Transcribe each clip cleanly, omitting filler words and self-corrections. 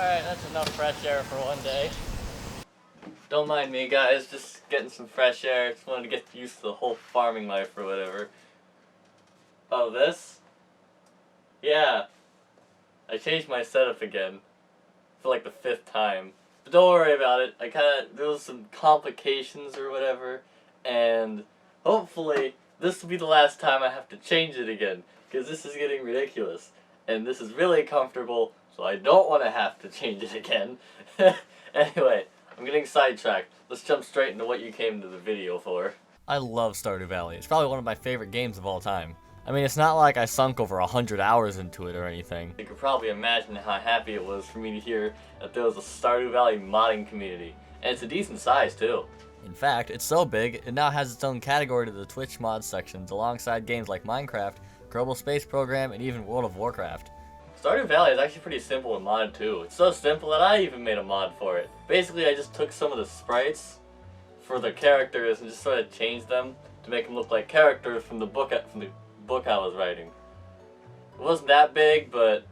Alright, that's enough fresh air for one day. Don't mind me, guys, just getting some fresh air. Just wanted to get used to the whole farming life or whatever. Oh, this? Yeah. I changed my setup again. For like the 5th time. But don't worry about it. There was some complications or whatever. And hopefully, this will be the last time I have to change it again. Because this is getting ridiculous. And this is really comfortable, so I don't want to have to change it again. Anyway, I'm getting sidetracked. Let's jump straight into what you came to the video for. I love Stardew Valley. It's probably one of my favorite games of all time. I mean, it's not like I sunk over 100 hours into it or anything. You could probably imagine how happy it was for me to hear that there was a Stardew Valley modding community. And it's a decent size, too. In fact, it's so big, it now has its own category to the Twitch mod sections alongside games like Minecraft, Kerbal Space Program, and even World of Warcraft. Stardew Valley is actually pretty simple to mod too. It's so simple that I even made a mod for it. Basically, I just took some of the sprites for the characters and just sort of changed them to make them look like characters from the book I was writing. It wasn't that big, but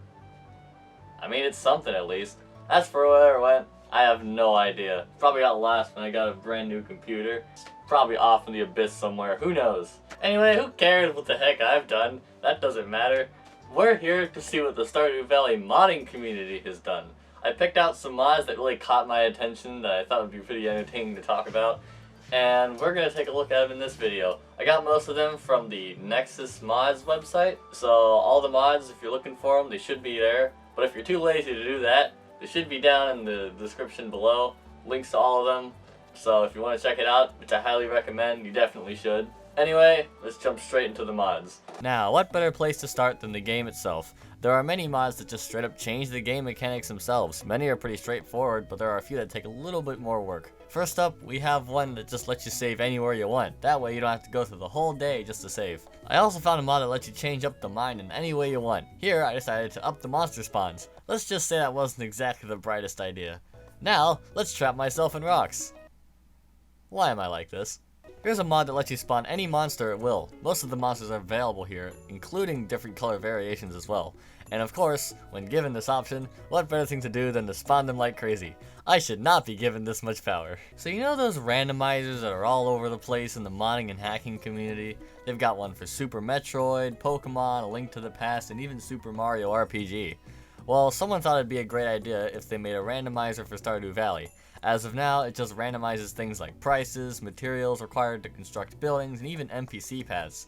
I mean, it's something at least. As for where it went, I have no idea. Probably got lost when I got a brand new computer. It's probably off in the abyss somewhere, who knows? Anyway, who cares what the heck I've done? That doesn't matter. We're here to see what the Stardew Valley modding community has done. I picked out some mods that really caught my attention that I thought would be pretty entertaining to talk about. And we're going to take a look at them in this video. I got most of them from the Nexus Mods website. So all the mods, if you're looking for them, they should be there. But if you're too lazy to do that, they should be down in the description below. Links to all of them. So if you want to check it out, which I highly recommend, you definitely should. Anyway, let's jump straight into the mods. Now, what better place to start than the game itself? There are many mods that just straight up change the game mechanics themselves. Many are pretty straightforward, but there are a few that take a little bit more work. First up, we have one that just lets you save anywhere you want. That way you don't have to go through the whole day just to save. I also found a mod that lets you change up the mine in any way you want. Here, I decided to up the monster spawns. Let's just say that wasn't exactly the brightest idea. Now, let's trap myself in rocks. Why am I like this? Here's a mod that lets you spawn any monster at will. Most of the monsters are available here, including different color variations as well. And of course, when given this option, what better thing to do than to spawn them like crazy? I should not be given this much power. So you know those randomizers that are all over the place in the modding and hacking community? They've got one for Super Metroid, Pokemon, A Link to the Past, and even Super Mario RPG. Well, someone thought it'd be a great idea if they made a randomizer for Stardew Valley. As of now, it just randomizes things like prices, materials required to construct buildings, and even NPC paths.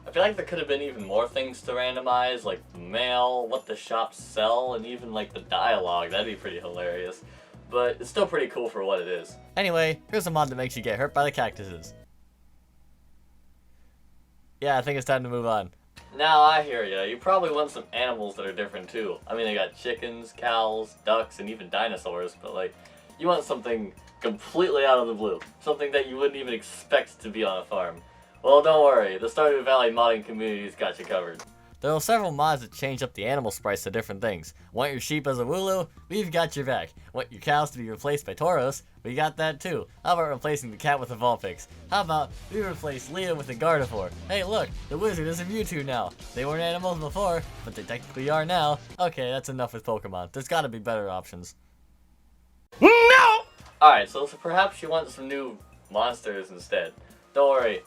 I feel like there could have been even more things to randomize, like the mail, what the shops sell, and even like the dialogue. That'd be pretty hilarious. But it's still pretty cool for what it is. Anyway, here's a mod that makes you get hurt by the cactuses. Yeah, I think it's time to move on. Now I hear ya. You probably want some animals that are different too. I mean, they got chickens, cows, ducks, and even dinosaurs, but like, you want something completely out of the blue. Something that you wouldn't even expect to be on a farm. Well, don't worry, the Stardew Valley modding community's got you covered. There are several mods that change up the animal sprites to different things. Want your sheep as a wooloo? We've got your back. Want your cows to be replaced by toros? We got that too. How about replacing the cat with a Vulpix? How about we replace Leah with a Gardevoir? Hey look, the wizard is a Mewtwo now. They weren't animals before, but they technically are now. Okay, that's enough with Pokemon. There's gotta be better options. No! Alright, so perhaps you want some new monsters instead. Don't worry,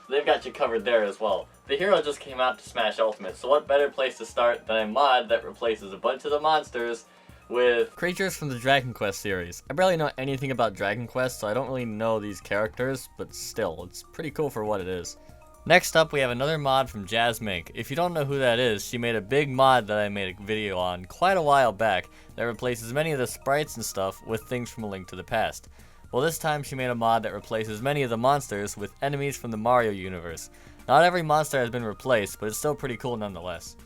they've got you covered there as well. The hero just came out to Smash Ultimate, so what better place to start than a mod that replaces a bunch of the monsters with creatures from the Dragon Quest series. I barely know anything about Dragon Quest, so I don't really know these characters, but still, it's pretty cool for what it is. Next up, we have another mod from Jazz Mink. If you don't know who that is, she made a big mod that I made a video on quite a while back that replaces many of the sprites and stuff with things from A Link to the Past. Well, this time she made a mod that replaces many of the monsters with enemies from the Mario universe. Not every monster has been replaced, but it's still pretty cool nonetheless.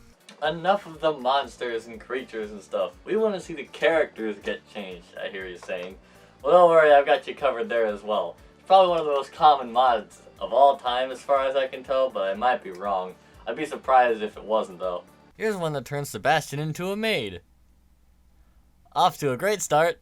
Enough of the monsters and creatures and stuff. We want to see the characters get changed, I hear you saying. Well, don't worry, I've got you covered there as well. It's probably one of the most common mods of all time as far as I can tell, but I might be wrong. I'd be surprised if it wasn't though. Here's one that turns Sebastian into a maid. Off to a great start.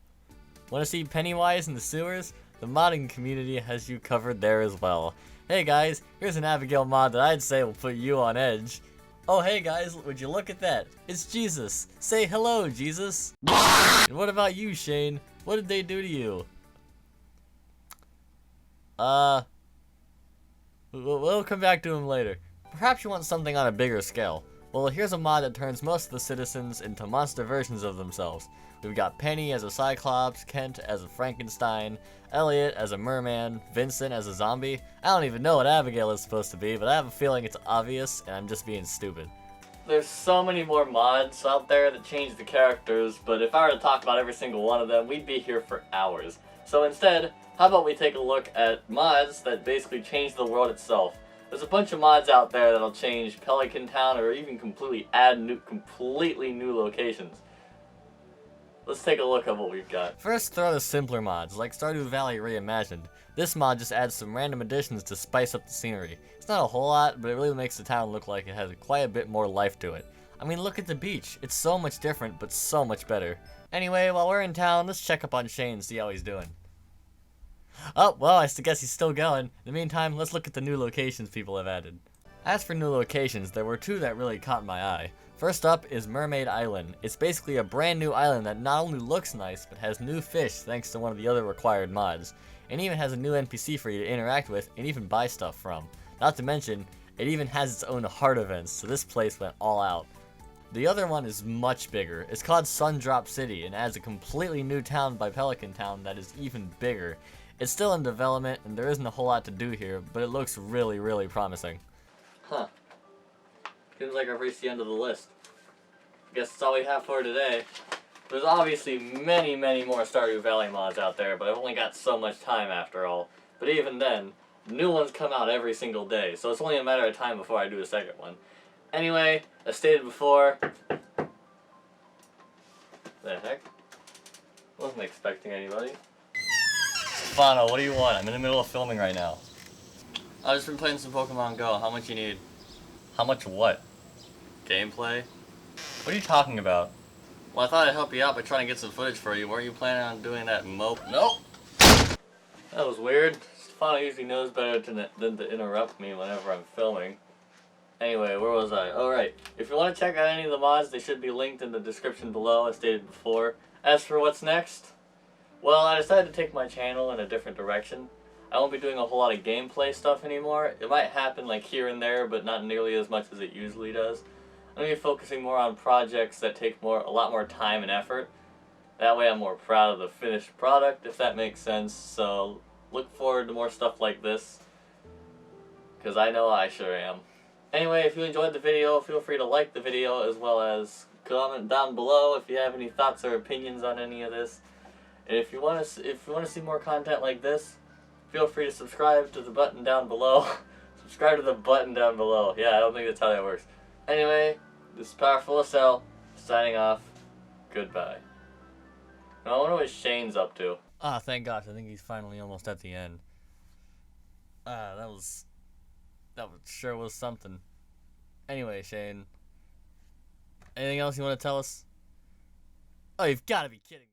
Want to see Pennywise in the sewers? The modding community has you covered there as well. Hey guys, here's an Abigail mod that I'd say will put you on edge. Oh hey guys, would you look at that? It's Jesus. Say hello, Jesus. And what about you, Shane? What did they do to you? We'll come back to him later. Perhaps you want something on a bigger scale. Well, here's a mod that turns most of the citizens into monster versions of themselves. We've got Penny as a Cyclops, Kent as a Frankenstein, Elliot as a merman, Vincent as a zombie. I don't even know what Abigail is supposed to be, but I have a feeling it's obvious, and I'm just being stupid. There's so many more mods out there that change the characters, but if I were to talk about every single one of them, we'd be here for hours. So instead, how about we take a look at mods that basically change the world itself. There's a bunch of mods out there that'll change Pelican Town or even completely add completely new locations. Let's take a look at what we've got. First, there are the simpler mods, like Stardew Valley Reimagined. This mod just adds some random additions to spice up the scenery. It's not a whole lot, but it really makes the town look like it has quite a bit more life to it. I mean, look at the beach. It's so much different, but so much better. Anyway, while we're in town, let's check up on Shane and see how he's doing. Oh, well, I guess he's still going. In the meantime, let's look at the new locations people have added. As for new locations, there were two that really caught my eye. First up is Mermaid Island. It's basically a brand new island that not only looks nice, but has new fish thanks to one of the other required mods. And even has a new NPC for you to interact with and even buy stuff from. Not to mention, it even has its own heart events, so this place went all out. The other one is much bigger. It's called Sundrop City and adds a completely new town by Pelican Town that is even bigger. It's still in development and there isn't a whole lot to do here, but it looks really, really promising. Huh. Seems like I've reached the end of the list. Guess that's all we have for today. There's obviously many, many more Stardew Valley mods out there, but I've only got so much time after all. But even then, new ones come out every single day, so it's only a matter of time before I do a second one. Anyway, as stated before... The heck? Wasn't expecting anybody. Stefano, what do you want? I'm in the middle of filming right now. I've just been playing some Pokemon Go. How much you need? How much what? Gameplay? What are you talking about? Well, I thought I'd help you out by trying to get some footage for you. Weren't you planning on doing that mope? Nope! That was weird. Stefano usually knows better than to interrupt me whenever I'm filming. Anyway, where was I? Oh, right. If you want to check out any of the mods, they should be linked in the description below, as stated before. As for what's next, well, I decided to take my channel in a different direction. I won't be doing a whole lot of gameplay stuff anymore. It might happen like here and there, but not nearly as much as it usually does. I'm going to be focusing more on projects that take a lot more time and effort. That way I'm more proud of the finished product, if that makes sense. So look forward to more stuff like this, because I know I sure am. Anyway, if you enjoyed the video, feel free to like the video as well as comment down below if you have any thoughts or opinions on any of this. And if you want to see more content like this, feel free to subscribe to the button down below. Subscribe to the button down below. Yeah, I don't think that's how that works. Anyway, this is Powerful SL, signing off. Goodbye. Now, I wonder what Shane's up to. Ah, thank gosh, I think he's finally almost at the end. That sure was something. Anyway, Shane. Anything else you want to tell us? Oh, you've got to be kidding me.